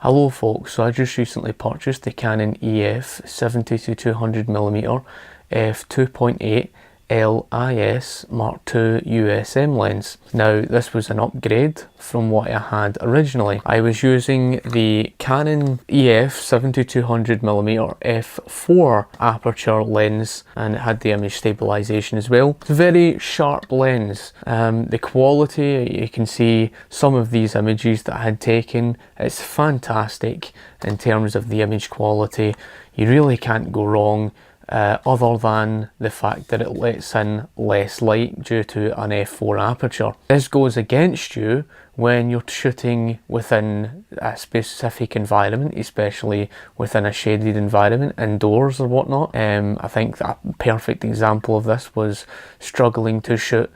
Hello folks, so I just recently purchased the Canon EF 70-200mm f2.8 LIS Mark II USM lens. Now this was an upgrade from what I had originally. I was using the Canon EF 70-200mm f4 aperture lens, and it had the image stabilization as well. It's a very sharp lens. The quality, you can see some of these images that I had taken, it's fantastic in terms of the image quality. You really can't go wrong. Other than the fact that it lets in less light due to an f4 aperture. This goes against you when you're shooting within a specific environment, especially within a shaded environment, indoors or whatnot. I think that a perfect example of this was struggling to shoot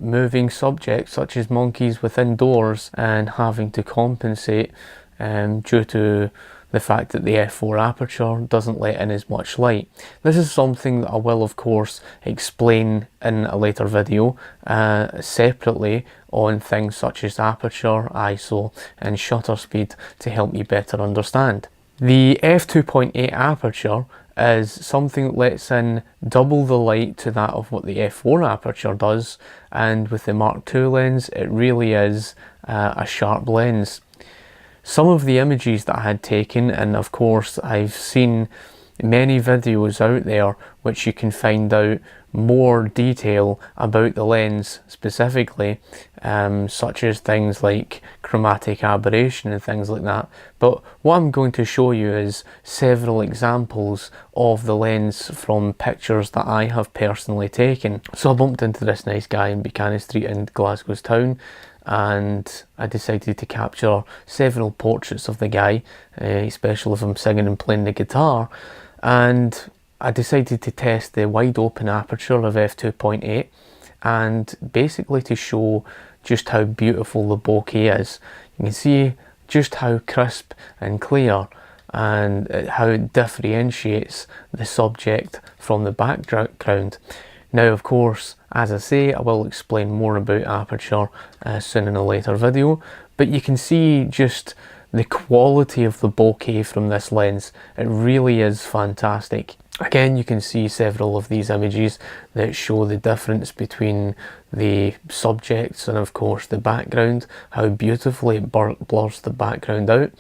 moving subjects such as monkeys within doors and having to compensate due to the fact that the f4 aperture doesn't let in as much light. This is something that I will of course explain in a later video separately on things such as aperture, ISO and shutter speed to help you better understand. The f2.8 aperture is something that lets in double the light to that of what the f4 aperture does, and with the Mark II lens it really is a sharp lens. Some of the images that I had taken, and of course I've seen many videos out there which you can find out more detail about the lens specifically, such as things like chromatic aberration and things like that. But what I'm going to show you is several examples of the lens from pictures that I have personally taken. So I bumped into this nice guy in Buchanan Street in Glasgow's town, and I decided to capture several portraits of the guy, especially of him singing and playing the guitar, and I decided to test the wide open aperture of f2.8 and basically to show just how beautiful the bokeh is. You can see just how crisp and clear and how it differentiates the subject from the background. Now of course, as I say, I will explain more about aperture soon in a later video, but you can see just the quality of the bokeh from this lens. It really is fantastic. Again, you can see several of these images that show the difference between the subjects and of course the background, how beautifully it blurs the background out.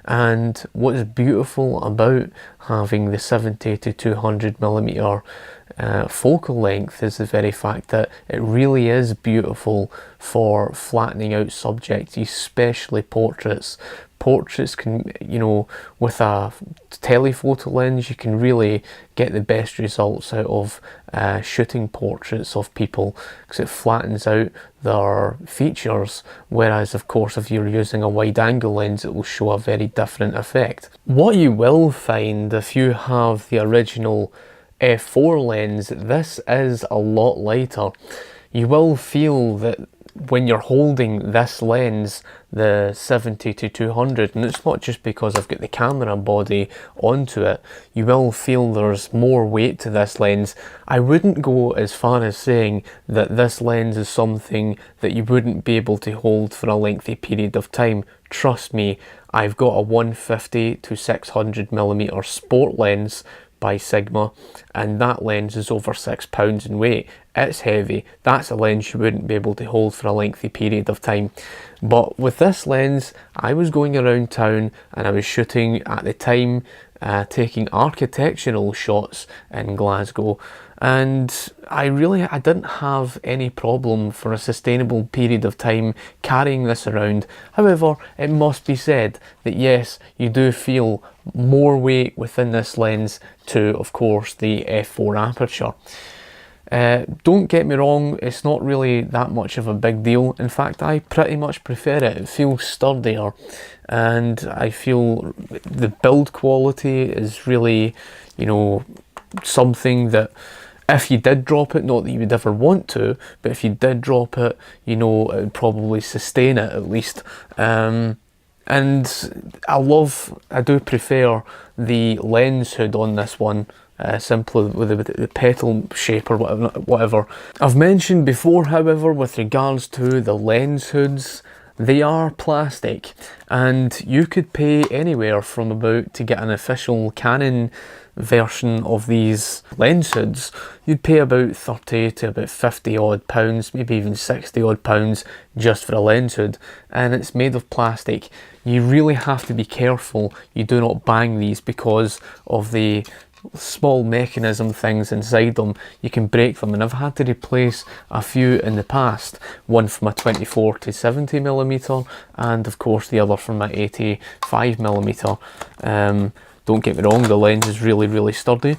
And what is beautiful about having the 70-200mm focal length is the very fact that it really is beautiful for flattening out subjects, especially portraits. Portraits can, you know, with a telephoto lens you can really get the best results out of shooting portraits of people because it flattens out their features, whereas of course if you're using a wide angle lens it will show a very different effect. What you will find if you have the original f4 lens, this is a lot lighter. You will feel that when you're holding this lens, the 70-200, and it's not just because I've got the camera body onto it, you will feel there's more weight to this lens. I wouldn't go as far as saying that this lens is something that you wouldn't be able to hold for a lengthy period of time. Trust me, I've got a 150-600mm sport lens by Sigma, and that lens is over 6 pounds in weight. It's heavy. That's a lens you wouldn't be able to hold for a lengthy period of time. But with this lens, I was going around town and I was shooting at the time, taking architectural shots in Glasgow, and I didn't have any problem for a sustainable period of time carrying this around. However, it must be said that yes, you do feel more weight within this lens to, of course, the f4 aperture. Don't get me wrong, it's not really that much of a big deal. In fact, I pretty much prefer it. It feels sturdier, and I feel the build quality is really, you know, something that if you did drop it, not that you would ever want to, but if you did drop it, you know, it would probably sustain it at least. And I do prefer the lens hood on this one, simply with the petal shape or whatever. I've mentioned before, however, with regards to the lens hoods, They are plastic, and you could pay anywhere from about, to get an official Canon version of these lens hoods, you'd pay about 30 to about 50 odd pounds, maybe even 60 odd pounds just for a lens hood, and it's made of plastic. You really have to be careful you do not bang these because of the small mechanism things inside them. You can break them, and I've had to replace a few in the past, one from a 24 to 70mm and of course the other from my 85mm. Don't get me wrong, the lens is really sturdy,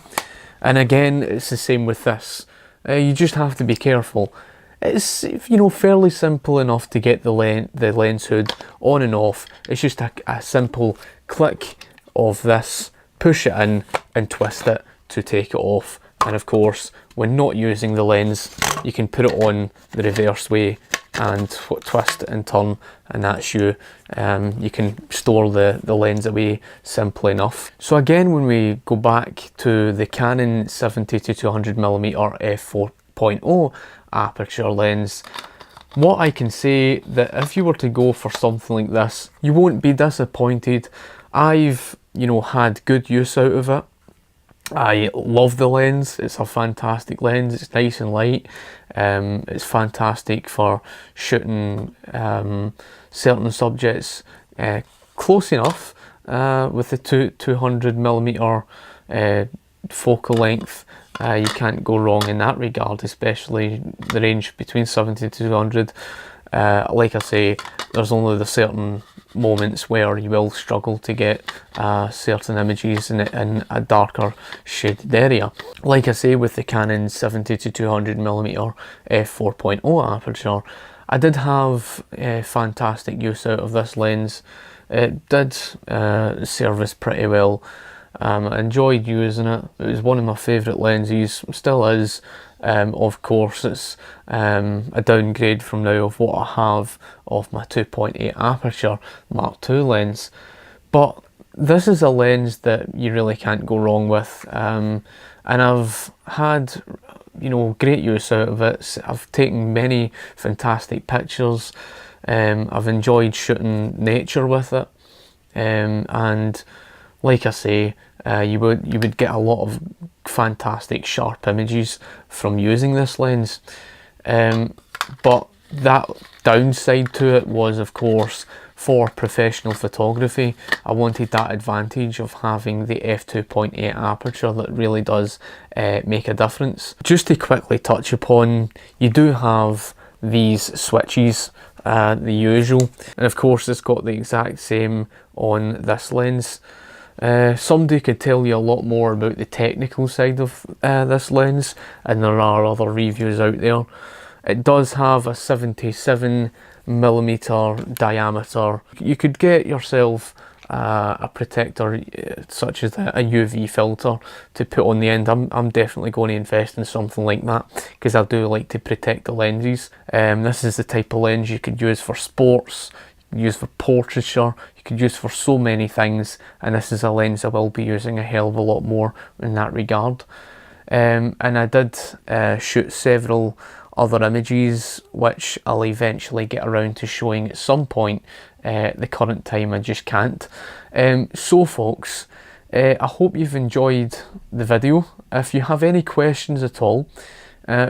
and again it's the same with this. You just have to be careful. It's, you know, fairly simple enough to get the lens hood on and off. It's just a simple click of this, push it in and twist it to take it off. And of course, when not using the lens, you can put it on the reverse way and twist it and turn, and that's you. You can store the lens away simply enough. So again, when we go back to the Canon 70-200mm f4.0 aperture lens, what I can say, that if you were to go for something like this, you won't be disappointed. I've, you know, had good use out of it. I love the lens. It's a fantastic lens. It's nice and light. It's fantastic for shooting certain subjects close enough with the 200mm focal length. You can't go wrong in that regard, especially the range between 70 to 200. Like I say, there's only the certain moments where you will struggle to get certain images in a darker shaded area. Like I say, with the Canon 70-200mm f4.0 aperture, I did have fantastic use out of this lens. It did service pretty well. I enjoyed using it. It was one of my favourite lenses, still is. Of course, it's a downgrade from now of what I have of my 2.8 aperture Mark II lens, but this is a lens that you really can't go wrong with, and I've had, you know, great use out of it. I've taken many fantastic pictures. I've enjoyed shooting nature with it, and like I say, you would get a lot of fantastic sharp images from using this lens. But that downside to it was, of course, for professional photography, I wanted that advantage of having the f2.8 aperture that really does make a difference. Just to quickly touch upon, you do have these switches, the usual, and of course it's got the exact same on this lens. Somebody could tell you a lot more about the technical side of this lens, and there are other reviews out there. It does have a 77mm diameter. You could get yourself a protector such as a UV filter to put on the end. I'm definitely going to invest in something like that because I do like to protect the lenses. This is the type of lens you could use for sports, use for portraiture, you could use for so many things, and this is a lens I will be using a hell of a lot more in that regard. And I did shoot several other images which I'll eventually get around to showing at some point. The current time I just can't. So folks, I hope you've enjoyed the video. If you have any questions at all,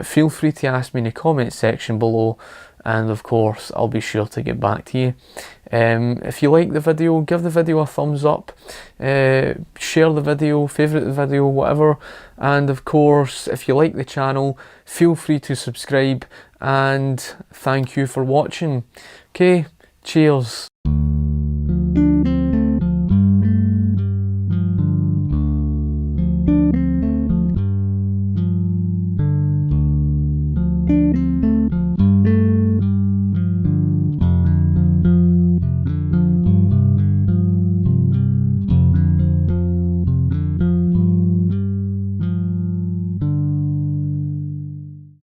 feel free to ask me in the comment section below, and of course I'll be sure to get back to you. If you like the video, give the video a thumbs up, share the video, favourite the video, whatever, and of course if you like the channel, feel free to subscribe, and thank you for watching. Okay, cheers.